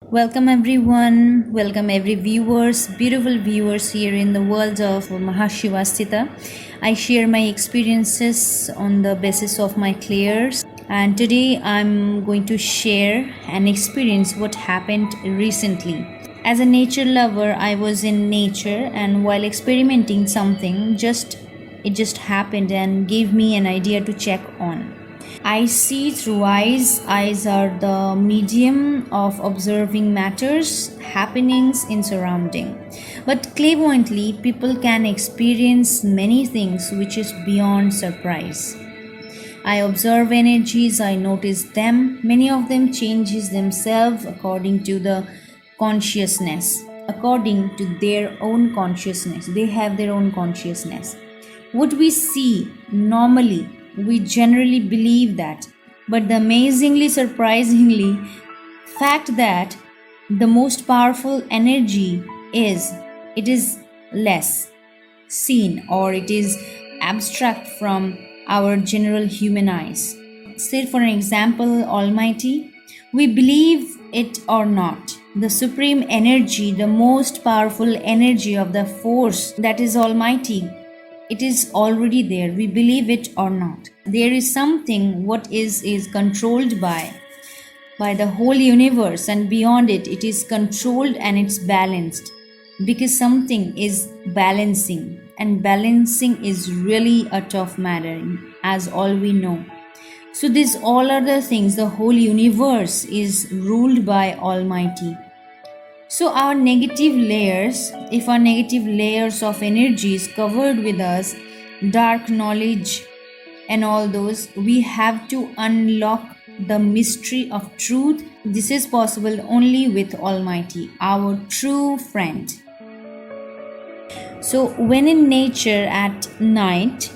Welcome everyone, welcome every viewers, beautiful viewers here in the world of Mahashivastita. I share my experiences on the basis of my clairs, and today I'm going to share an experience what happened recently. As a nature lover, I was in nature, and while experimenting something, just happened and gave me an idea to check on. I see through eyes. Eyes are the medium of observing matters, happenings in surrounding. But clairvoyantly, people can experience many things which is beyond surprise. I observe energies, I notice them. Many of them changes themselves according to the consciousness, according to their own consciousness. They have their own consciousness. What we see normally, we generally believe that. But the amazingly surprisingly fact that the most powerful energy is it is less seen or it is abstract from our general human eyes. Say, for an example, Almighty, we believe it or not. The supreme energy, the most powerful energy of the force that is Almighty, it is already there. We believe it or not. There is something what is controlled by the whole universe, and beyond it it is controlled and it's balanced, because something is balancing, and balancing is really a tough matter, as all we know. So these all other things, the whole universe is ruled by Almighty. So our negative layers, if our negative layers of energy is covered with us, dark knowledge and all those, we have to unlock the mystery of truth. This is possible only with Almighty, our true friend. So when in nature at night,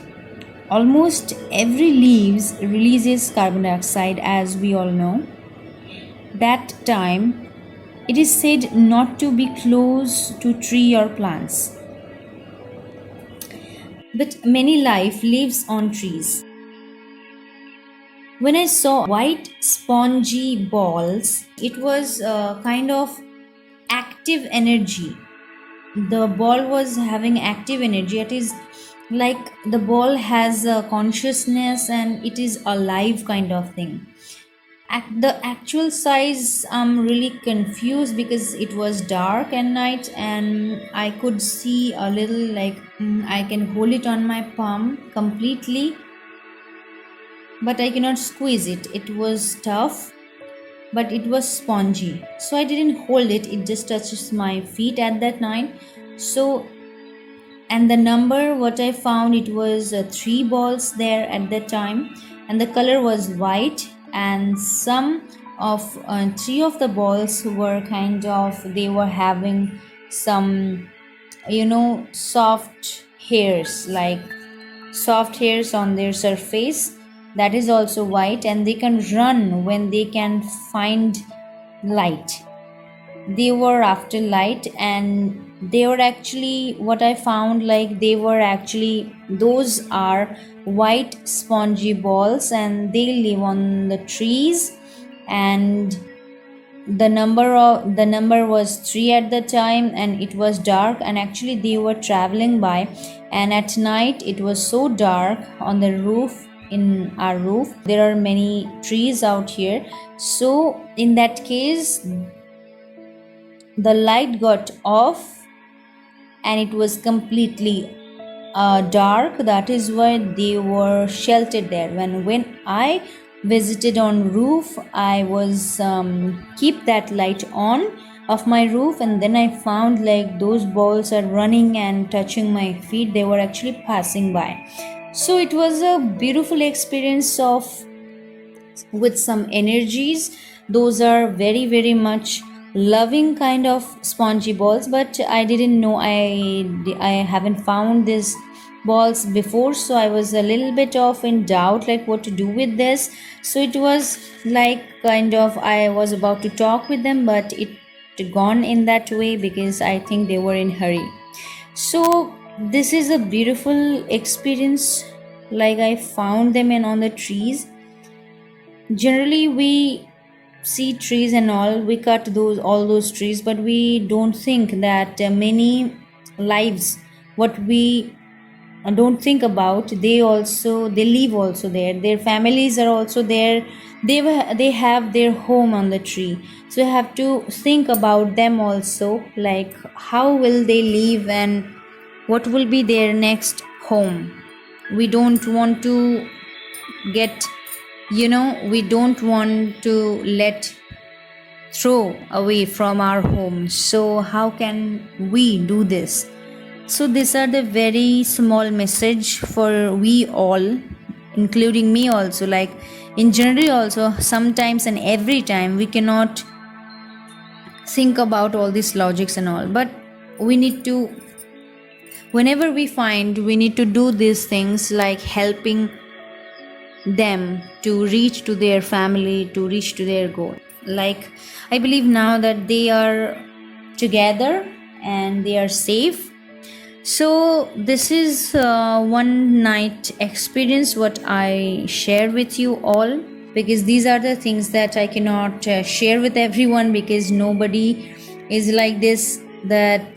almost every leaves releases carbon dioxide, as we all know. That time it is said not to be close to tree or plants. But many life lives on trees. When I saw white spongy balls, it was a kind of active energy. The ball was having active energy. It is like the ball has a consciousness and it is alive kind of thing. The actual size, I'm really confused because it was dark at night and I could see a little, like I can hold it on my palm completely, but I cannot squeeze it. It was tough, but it was spongy. So I didn't hold it, it just touches my feet at that night. So, and the number what I found, it was three balls there at that time, and the color was white, and some of three of the balls were kind of, they were having some, soft hairs, like soft hairs on their surface, that is also white, and they can run when they can find light. They were after light, and they were actually, what I found, like they were actually, those are white spongy balls and they live on the trees. And the number was 3 at the time, and it was dark, and actually they were traveling by, and at night it was so dark on the roof. In our roof there are many trees out here, so in that case the light got off and it was completely dark. That is why they were sheltered there. When I visited on roof, I was keep that light on of my roof, and then I found like those balls are running and touching my feet. They were actually passing by. So it was a beautiful experience of with some energies. Those are very very much loving kind of spongy balls, but I didn't know, I haven't found these balls before, so I was a little bit of in doubt like what to do with this. So it was like kind of, I was about to talk with them, but it gone in that way because I think they were in hurry. So this is a beautiful experience, like I found them in on the trees. Generally we see trees and all, we cut all those trees, but we don't think that many lives, what we don't think about, they live also there, their families are also there, they have their home on the tree. So you have to think about them also, like how will they live and what will be their next home. We don't want to get, we don't want to let throw away from our home. So how can we do this? So these are the very small message for we all, including me also. Like in general also, sometimes and every time we cannot think about all these logics and all, but we need to, whenever we find, we need to do these things, like helping them to reach to their family, to reach to their goal. Like I believe now that they are together and they are safe. So this is one night experience what I share with you all, because these are the things that I cannot share with everyone, because nobody is like this, that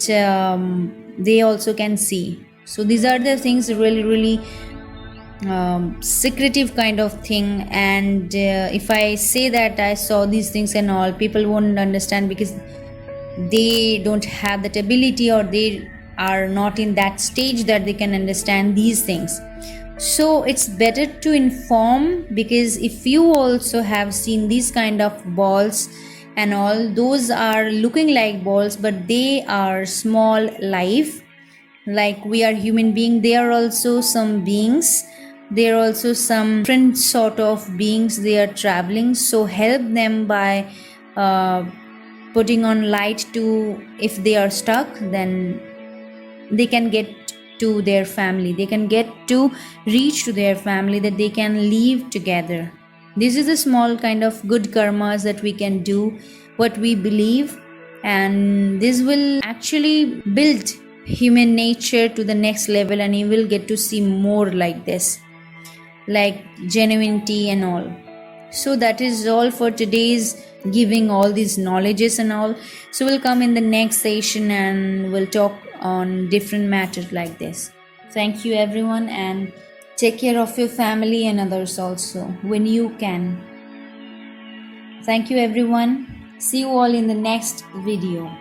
they also can see. So these are the things really secretive kind of thing, and if I say that I saw these things and all, people won't understand, because they don't have that ability, or they are not in that stage that they can understand these things. So it's better to inform, because if you also have seen these kind of balls and all, those are looking like balls, but they are small life, like we are human being, they are also some beings, they are also some different sort of beings, they are traveling. So help them by putting on light to, if they are stuck, then they can get to their family, they can get to reach to their family, that they can live together. This is a small kind of good karmas that we can do, what we believe, and this will actually build human nature to the next level, and you will get to see more like this, like genuinity and all. So that is all for today's giving all these knowledges and all. So we'll come in the next session and we'll talk on different matters like this. Thank you everyone, and take care of your family and others also when you can. Thank you everyone. See you all in the next video.